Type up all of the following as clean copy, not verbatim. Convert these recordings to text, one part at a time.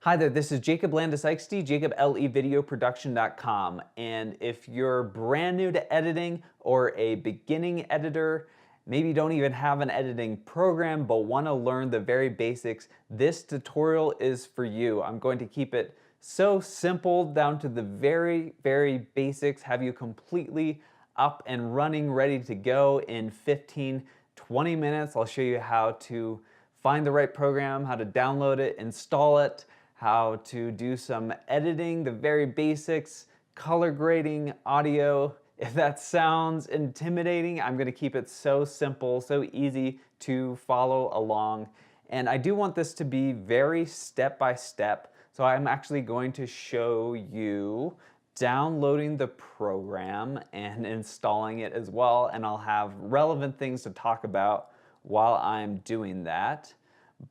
Hi there, this is Jacob Landis-Eichste, JacobLEVideoProduction.com. And if you're brand new to editing or a beginning editor, maybe you don't even have an editing program but want to learn the very basics, this tutorial is for you. I'm going to keep it so simple down to the very, very basics, have you completely up and running, ready to go in 15, 20 minutes. I'll show you how to find the right program, how to download it, install it, how to do some editing, the very basics, color grading, audio. If that sounds intimidating, I'm going to keep it so simple, so easy to follow along. And I do want this to be very step-by-step, so I'm actually going to show you downloading the program and installing it as well, and I'll have relevant things to talk about while I'm doing that.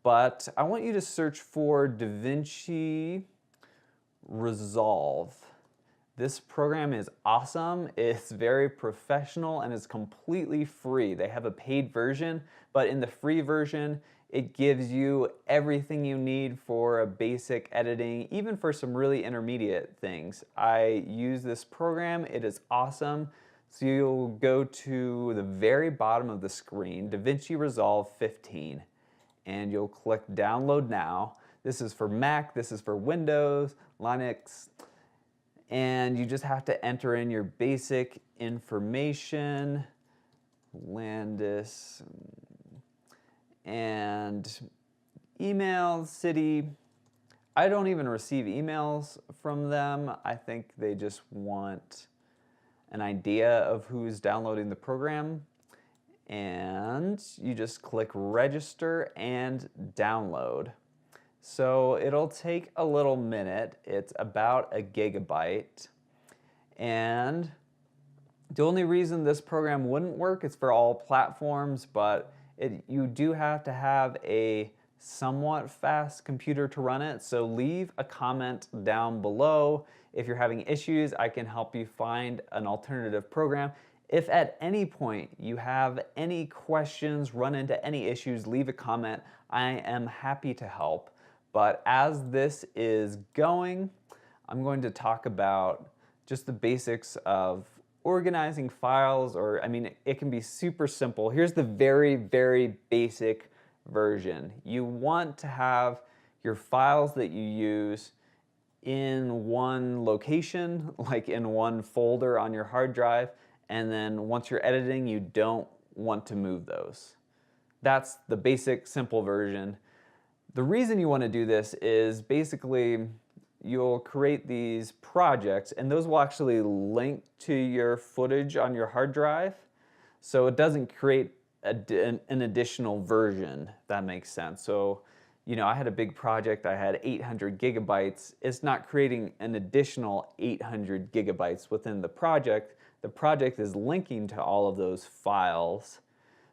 But I want you to search for Davinci Resolve. This program is awesome, it's very professional, and it's completely free. They have a paid version, but in the free version, it gives you everything you need for a basic editing, even for some really intermediate things. I use this program, it is awesome. So you'll go to the very bottom of the screen, Davinci Resolve 15. And you'll click download now. This is for Mac, this is for Windows, Linux, and you just have to enter in your basic information, Landis, and email, city. I don't even receive emails from them. I think they just want an idea of who's downloading the program. And you just click register and download. So it'll take a little minute. It's about a gigabyte. And the only reason this program wouldn't work is for all platforms, but you do have to have a somewhat fast computer to run it. So leave a comment down below. If you're having issues, I can help you find an alternative program. If at any point you have any questions, run into any issues, leave a comment. I am happy to help. But as this is going, I'm going to talk about just the basics of organizing files, or I mean, it can be super simple. Here's the very, very basic version. You want to have your files that you use in one location, like in one folder on your hard drive. And then once you're editing, you don't want to move those. That's the basic, simple version. The reason you want to do this is basically you'll create these projects, and those will actually link to your footage on your hard drive. So it doesn't create an additional version, if that makes sense. So, you know, I had a big project, I had 800 gigabytes. It's not creating an additional 800 gigabytes within the project. The project is linking to all of those files.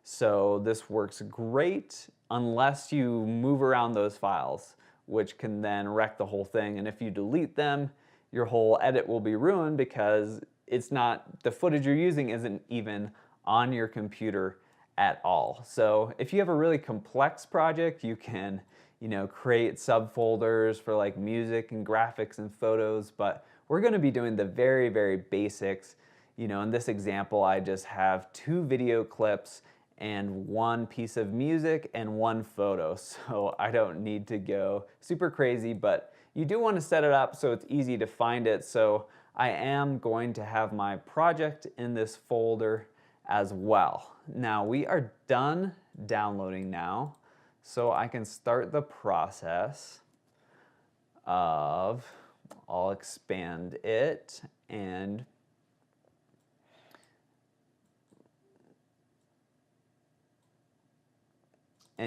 So this works great unless you move around those files, which can then wreck the whole thing. And if you delete them, your whole edit will be ruined because it's not, the footage you're using isn't even on your computer at all. So if you have a really complex project, you can, you know, create subfolders for like music and graphics and photos, but we're going to be doing the very, very basics. You know, in this example, I just have 2 video clips and 1 piece of music and 1 photo. So I don't need to go super crazy, but you do want to set it up so it's easy to find it. So I am going to have my project in this folder as well. Now we are done downloading now, so I can start the process of, I'll expand it and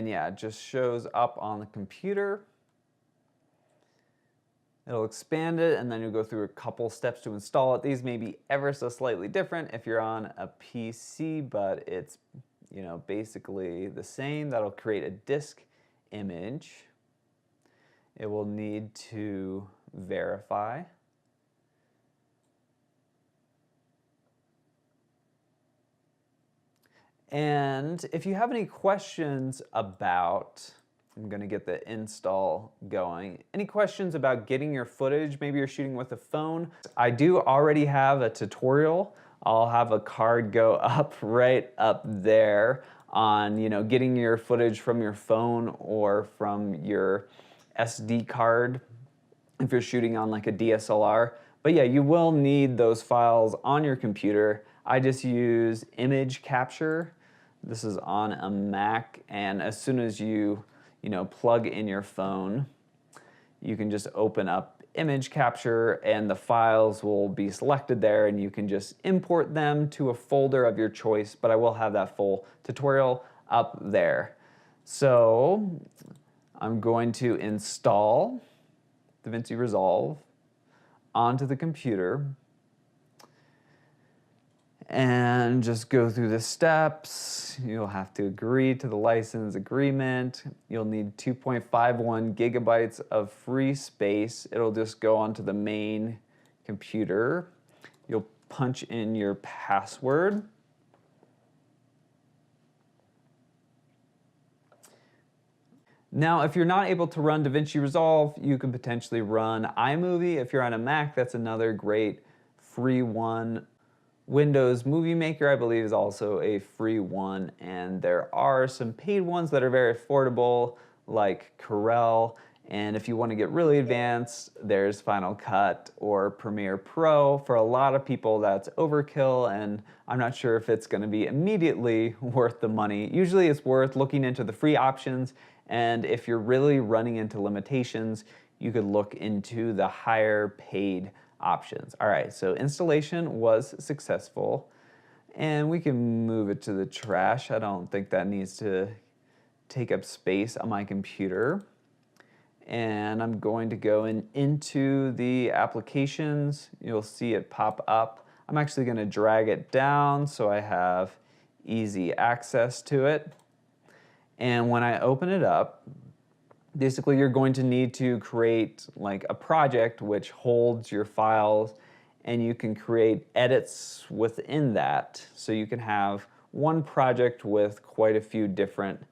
yeah, it just shows up on the computer. It'll expand it, and then you'll go through a couple steps to install it. These may be ever so slightly different if you're on a PC, but it's, you know, basically the same. That'll create a disk image. It will need to verify. And if you have any questions about I'm gonna get the install going. Any questions about getting your footage? Maybe you're shooting with a phone. I do already have a tutorial. I'll have a card go up right up there on, getting your footage from your phone or from your SD card if you're shooting on like a DSLR. But yeah, you will need those files on your computer. I just use image capture. This is on a Mac, and as soon as you plug in your phone, you can just open up image capture and the files will be selected there and you can just import them to a folder of your choice, but I will have that full tutorial up there. So I'm going to install Davinci Resolve onto the computer and just go through the steps. You'll have to agree to the license agreement. You'll need 2.51 gigabytes of free space. It'll just go onto the main computer. You'll punch in your password. Now, if you're not able to run Davinci Resolve, you can potentially run iMovie. If you're on a Mac, that's another great free one. Windows Movie Maker, I believe, is also a free one, and there are some paid ones that are very affordable, like Corel, and if you want to get really advanced, there's Final Cut or Premiere Pro. For a lot of people, that's overkill, and I'm not sure if it's going to be immediately worth the money. Usually it's worth looking into the free options, and if you're really running into limitations, you could look into the higher paid options. All right, so installation was successful, and we can move it to the trash. I don't think that needs to take up space on my computer. And I'm going to go into the applications. You'll see it pop up. I'm actually going to drag it down so I have easy access to it. And when I open it up, basically, you're going to need to create like a project which holds your files, and you can create edits within that. So you can have one project with quite a few different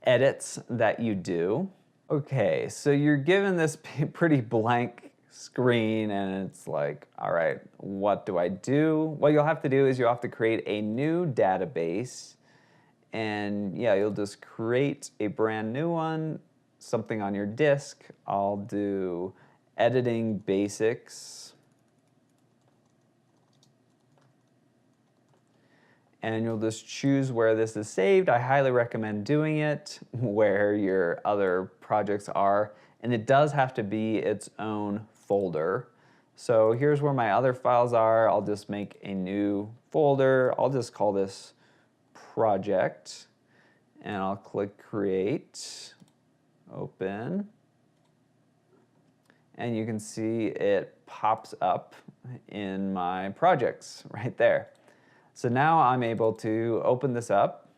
edits that you do. Okay, so you're given this pretty blank screen and it's like, all right, what do I do? What you'll have to do is you'll have to create a new database, and yeah, you'll just create a brand new one, something on your disk. I'll do editing basics. And you'll just choose where this is saved. I highly recommend doing it where your other projects are. And it does have to be its own folder. So here's where my other files are. I'll just make a new folder. I'll just call this project. And I'll click create. Open, and you can see it pops up in my projects right there. So now I'm able to open this up.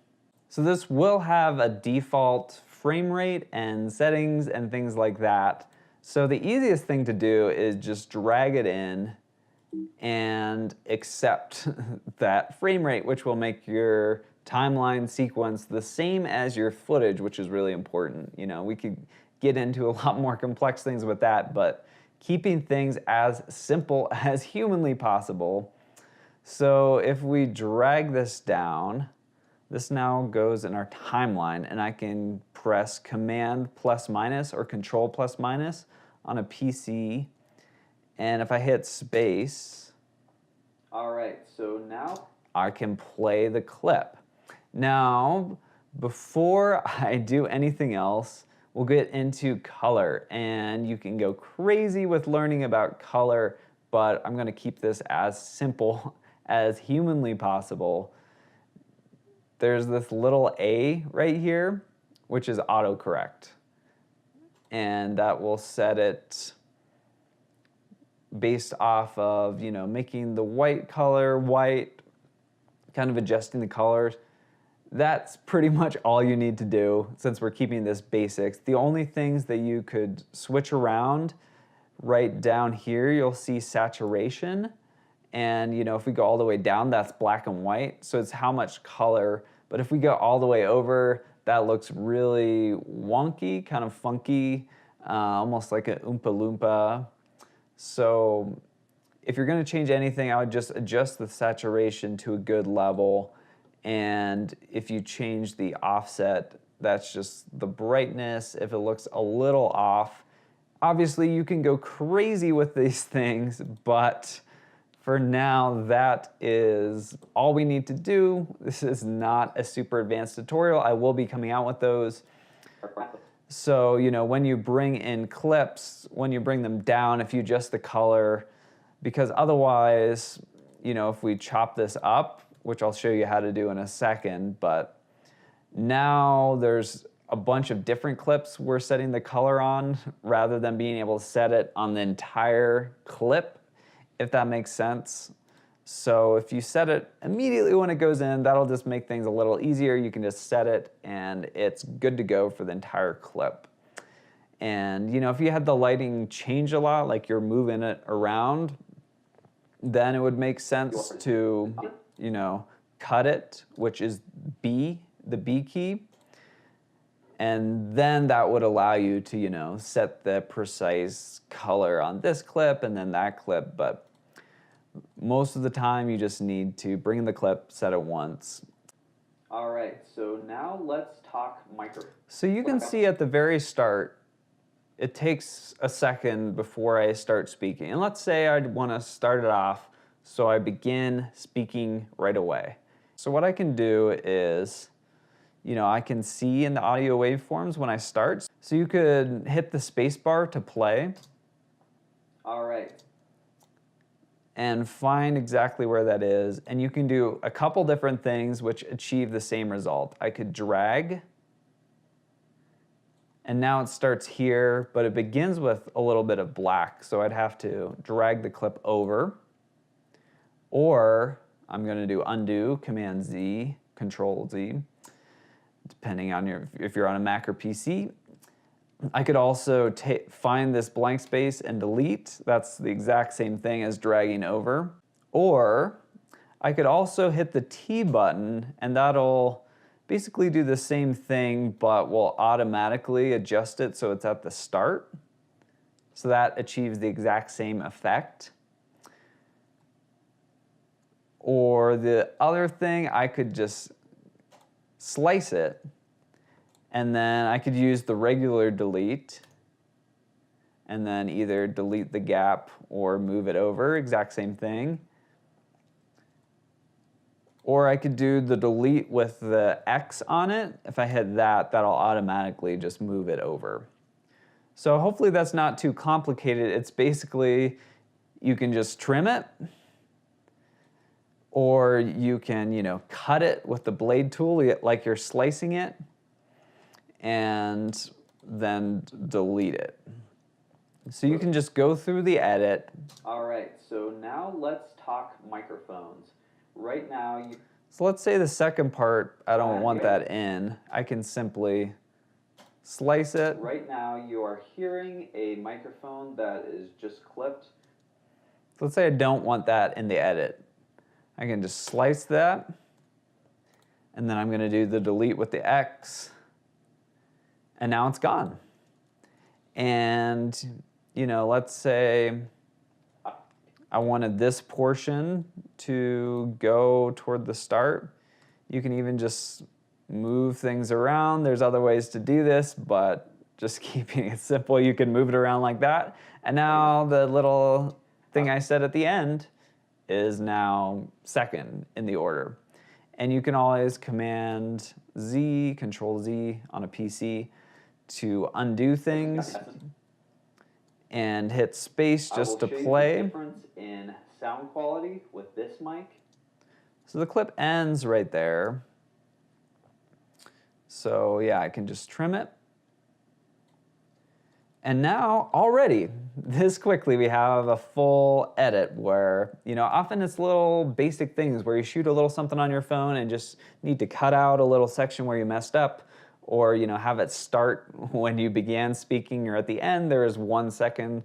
So this will have a default frame rate and settings and things like that. So the easiest thing to do is just drag it in and accept that frame rate, which will make your timeline sequence the same as your footage, which is really important. We could get into a lot more complex things with that, but keeping things as simple as humanly possible. So if we drag this down, this now goes in our timeline, and I can press Command plus minus or Control plus minus on a PC, and if I hit space, all right, so now I can play the clip. Now, before I do anything else, we'll get into color, and you can go crazy with learning about color, but I'm going to keep this as simple as humanly possible. There's this little A right here, which is autocorrect, and that will set it based off of, making the white color white, kind of adjusting the colors. That's pretty much all you need to do since we're keeping this basics. The only things that you could switch around, right down here, you'll see saturation. And if we go all the way down, that's black and white. So it's how much color. But if we go all the way over, that looks really wonky, kind of funky, almost like an Oompa Loompa. So if you're going to change anything, I would just adjust the saturation to a good level. And if you change the offset, that's just the brightness. If it looks a little off, obviously you can go crazy with these things, but for now, that is all we need to do. This is not a super advanced tutorial. I will be coming out with those. So, you know, when you bring in clips, when you bring them down, if you adjust the color, because otherwise, you know, if we chop this up, which I'll show you how to do in a second, but now there's a bunch of different clips we're setting the color on rather than being able to set it on the entire clip, if that makes sense. So if you set it immediately when it goes in, that'll just make things a little easier. You can just set it and it's good to go for the entire clip. And you know, if you had the lighting change a lot, like you're moving it around, then it would make sense to, you know, cut it, which is B, the B key. And then that would allow you to, you know, set the precise color on this clip and then that clip. But most of the time you just need to bring in the clip, set it once. All right, so now let's talk microphone. So you can see at the very start, it takes a second before I start speaking. And let's say I want to start it off, so I begin speaking right away. So what I can do is, you know, I can see in the audio waveforms when I start. So you could hit the space bar to play. All right. And find exactly where that is. And you can do a couple different things which achieve the same result. I could drag, and now it starts here, but it begins with a little bit of black. So I'd have to drag the clip over, or I'm gonna do undo, Command Z, Control Z, depending on if you're on a Mac or PC. I could also find this blank space and delete. That's the exact same thing as dragging over. Or I could also hit the T button, and that'll basically do the same thing, but will automatically adjust it so it's at the start. So that achieves the exact same effect. Or the other thing, I could just slice it, and then I could use the regular delete, and then either delete the gap or move it over, exact same thing. Or I could do the delete with the X on it. If I hit that, that'll automatically just move it over. So hopefully that's not too complicated. It's basically, you can just trim it, or you can, you know, cut it with the blade tool like you're slicing it, and then delete it. So you can just go through the edit. All right, so now let's talk microphones. Right now, so let's say the second part, I don't want that in. I can simply slice it. Right now, you are hearing a microphone that is just clipped. So let's say I don't want that in the edit. I can just slice that, and then I'm gonna do the delete with the X, and now it's gone. And, you know, let's say I wanted this portion to go toward the start. You can even just move things around. There's other ways to do this, but just keeping it simple, you can move it around like that. And now the little thing I said at the end is now second in the order. And you can always Command Z, Control Z on a PC to undo things, and hit space just to play. The difference in sound quality with this mic. So the clip ends right there. So yeah, I can just trim it. And now, already, this quickly, we have a full edit where, you know, often it's little basic things where you shoot a little something on your phone and just need to cut out a little section where you messed up, or, you know, have it start when you began speaking, or at the end, there is 1 second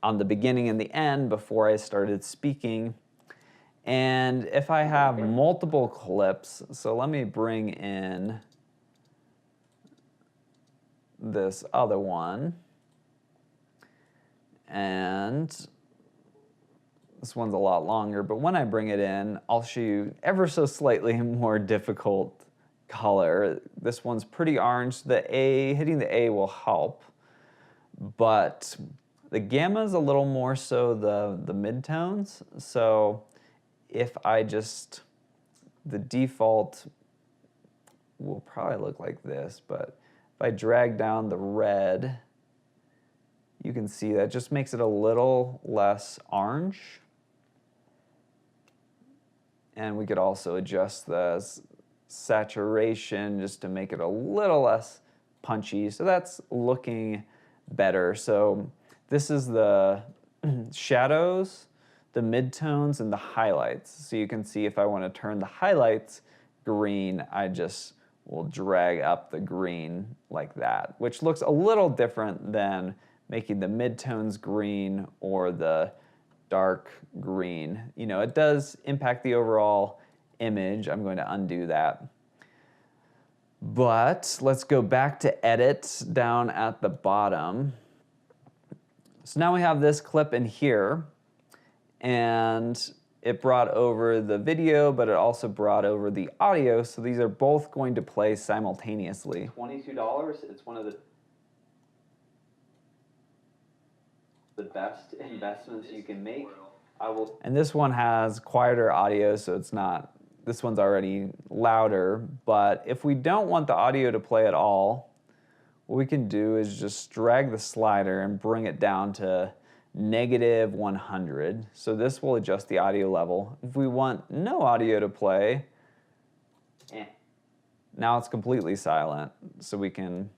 on the beginning and the end before I started speaking. And if I have multiple clips, so let me bring in this other one. And this one's a lot longer, but when I bring it in, I'll show you ever so slightly more difficult color. This one's pretty orange. Hitting the A will help, but the gamma is a little more so the midtones. So if I the default will probably look like this, but if I drag down the red, you can see that just makes it a little less orange. And we could also adjust the saturation just to make it a little less punchy. So that's looking better. So this is the shadows, the midtones, and the highlights. So you can see if I want to turn the highlights green, I just will drag up the green like that, which looks a little different than making the midtones green or the dark green. You know, it does impact the overall image. I'm going to undo that. But let's go back to edit down at the bottom. So now we have this clip in here, and it brought over the video, but it also brought over the audio. So these are both going to play simultaneously. $22, it's one of the best investments you can make. And this one has quieter audio, so it's not, this one's already louder, but if we don't want the audio to play at all, what we can do is just drag the slider and bring it down to -100. So this will adjust the audio level. If we want no audio to play, now it's completely silent. So we can,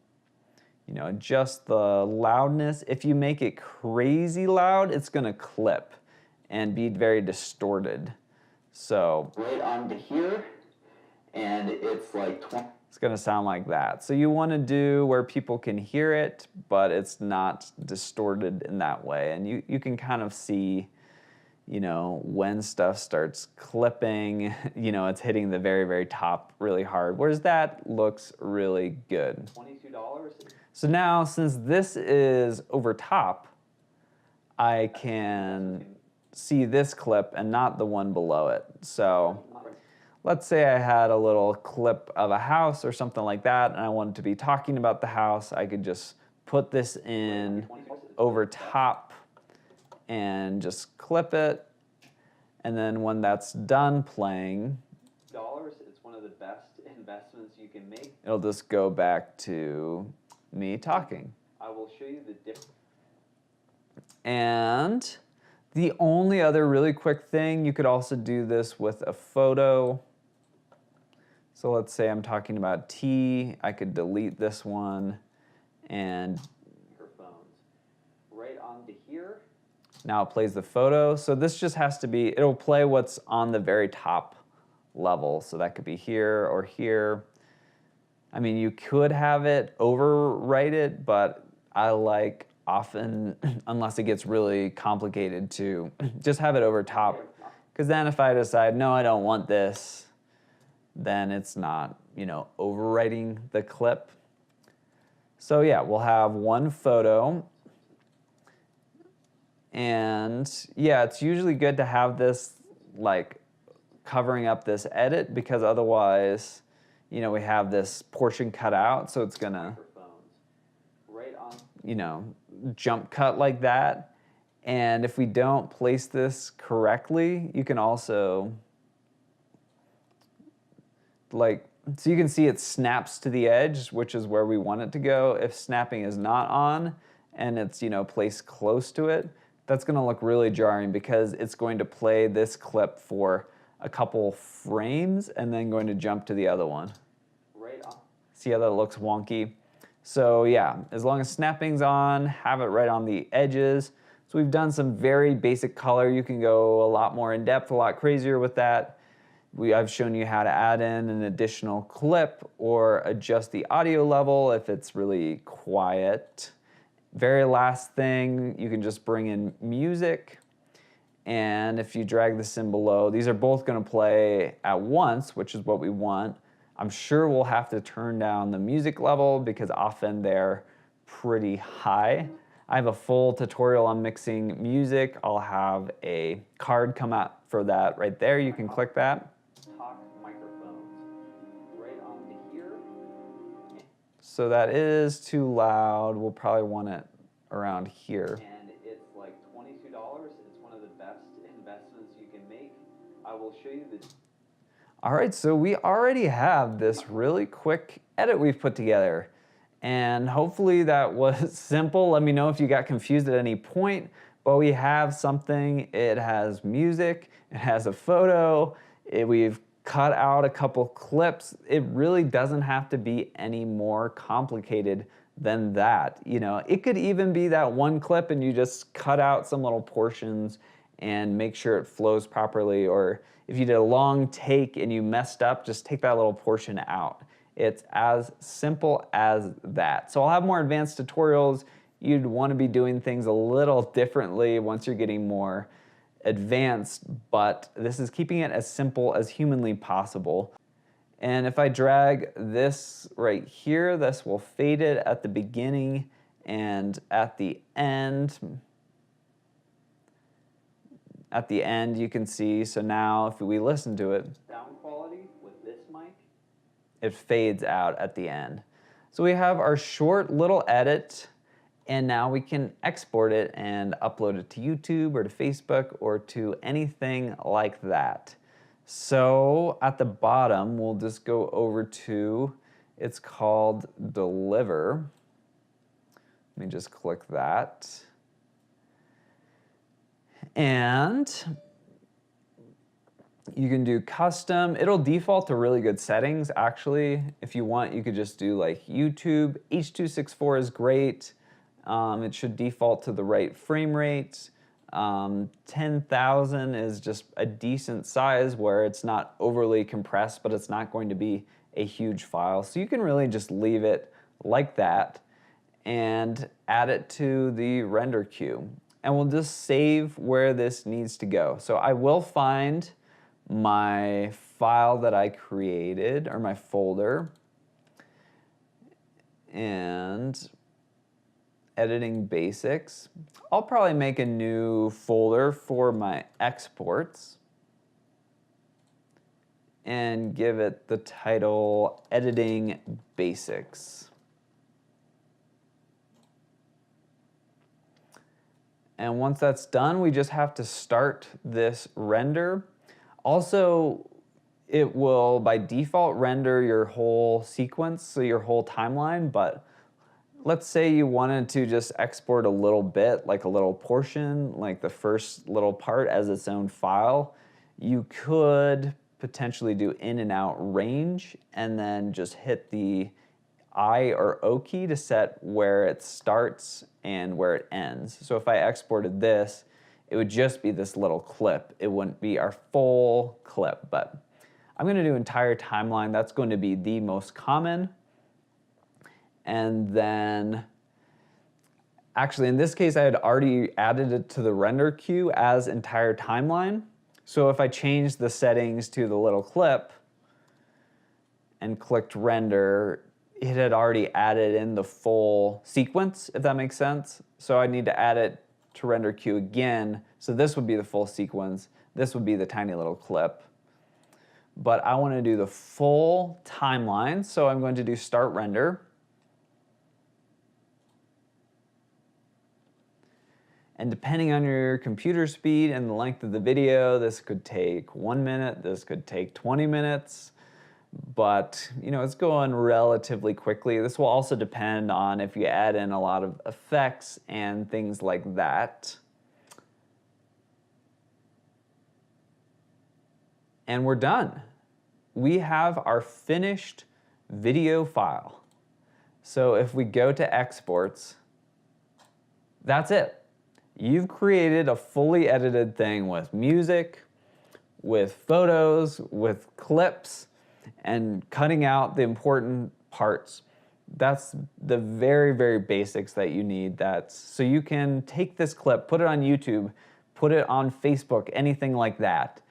you know, adjust the loudness. If you make it crazy loud, it's gonna clip and be very distorted. So right on to here, and it's like it's gonna sound like that. So you wanna do where people can hear it, but it's not distorted in that way. And you can kind of see, you know, when stuff starts clipping, you know, it's hitting the very, very top really hard, whereas that looks really good. $22. So now, since this is over top, I can see this clip and not the one below it. So let's say I had a little clip of a house or something like that, and I wanted to be talking about the house. I could just put this in over top and just clip it. And then when that's done playing, it's one of the best investments you can make. It'll just go back to me talking. I will show you the difference. And the only other really quick thing, you could also do this with a photo. So let's say I'm talking about tea. I could delete this one and microphones right onto here. Now it plays the photo. So this just has to be, it'll play what's on the very top level. So that could be here or here. I mean, you could have it overwrite it, but I like often, unless it gets really complicated, to just have it over top. Because then if I decide, no, I don't want this, then it's not, you know, overwriting the clip. So yeah, we'll have one photo. And yeah, it's usually good to have this like covering up this edit, because otherwise, you know, we have this portion cut out, so it's gonna, you know, jump cut like that. And if we don't place this correctly, you can also, like, so you can see it snaps to the edge, which is where we want it to go. If snapping is not on and it's, you know, placed close to it, that's gonna look really jarring, because it's going to play this clip for a couple frames and then going to jump to the other one. Right on. See how that looks wonky? So yeah, as long as snapping's on, have it right on the edges. So we've done some very basic color. You can go a lot more in depth, a lot crazier with that. I've shown you how to add in an additional clip or adjust the audio level if it's really quiet. Very last thing, you can just bring in music. And if you drag this in below, these are both gonna play at once, which is what we want. I'm sure we'll have to turn down the music level, because often they're pretty high. I have a full tutorial on mixing music. I'll have a card come out for that right there. You can click that. Talk microphones right onto here. So that is too loud. We'll probably want it around here. And it's like $22. It's one of the best investments you can make. I will show you the... All right, so we already have this really quick edit we've put together. And hopefully that was simple. Let me know if you got confused at any point. But we have something. It has music. It has a photo. We've cut out a couple clips. It really doesn't have to be any more complicated than that. You know, it could even be that one clip and you just cut out some little portions and make sure it flows properly. Or if you did a long take and you messed up, just take that little portion out. It's as simple as that. So I'll have more advanced tutorials. You'd want to be doing things a little differently once you're getting more advanced, but this is keeping it as simple as humanly possible. And if I drag this right here, this will fade it at the beginning and at the end. At the end, you can see, so now if we listen to it, sound quality with this mic, it fades out at the end. So we have our short little edit, and now we can export it and upload it to YouTube or to Facebook or to anything like that. So at the bottom, we'll just go over to, it's called Deliver. Let me just click that. And you can do custom. It'll default to really good settings, actually. If you want, you could just do like YouTube. H.264 is great. It should default to the right frame rate. 10,000 is just a decent size where it's not overly compressed, but it's not going to be a huge file. So you can really just leave it like that and add it to the render queue. And we'll just save where this needs to go. So I will find my file that I created, or my folder, and editing basics. I'll probably make a new folder for my exports and give it the title Editing Basics. And once that's done, we just have to start this render. Also, it will by default render your whole sequence, so your whole timeline, but let's say you wanted to just export a little bit, like a little portion, like the first little part as its own file. You could potentially do in and out range and then just hit the I or O key to set where it starts and where it ends. So if I exported this, it would just be this little clip. It wouldn't be our full clip, but I'm gonna do entire timeline. That's going to be the most common. And then, actually in this case, I had already added it to the render queue as entire timeline. So if I change the settings to the little clip and clicked render, it had already added in the full sequence, if that makes sense. So I need to add it to render queue again. So this would be the full sequence. This would be the tiny little clip. But I want to do the full timeline. So I'm going to do start render. And depending on your computer speed and the length of the video, this could take 1 minute, this could take 20 minutes. But you know, it's going relatively quickly. This will also depend on if you add in a lot of effects and things like that. And we're done. We have our finished video file. So if we go to exports, that's it. You've created a fully edited thing with music, with photos, with clips, and cutting out the important parts. That's the very, very basics that you need. So you can take this clip, put it on YouTube, put it on Facebook, anything like that,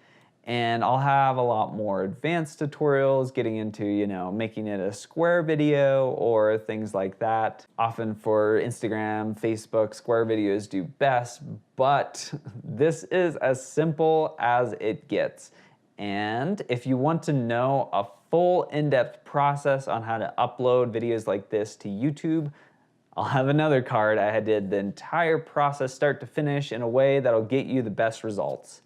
And I'll have a lot more advanced tutorials getting into, you know, making it a square video or things like that. Often for Instagram, Facebook, square videos do best, but this is as simple as it gets. And if you want to know a full in-depth process on how to upload videos like this to YouTube, I'll have another card. I did the entire process start to finish in a way that'll get you the best results.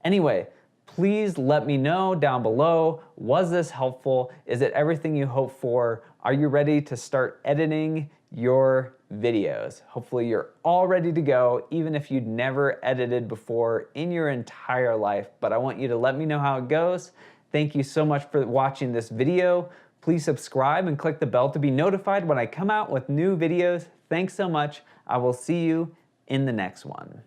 Anyway, please let me know down below, was this helpful? Is it everything you hope for? Are you ready to start editing your videos? Hopefully you're all ready to go, even if you'd never edited before in your entire life, but I want you to let me know how it goes. Thank you so much for watching this video. Please subscribe and click the bell to be notified when I come out with new videos. Thanks so much. I will see you in the next one.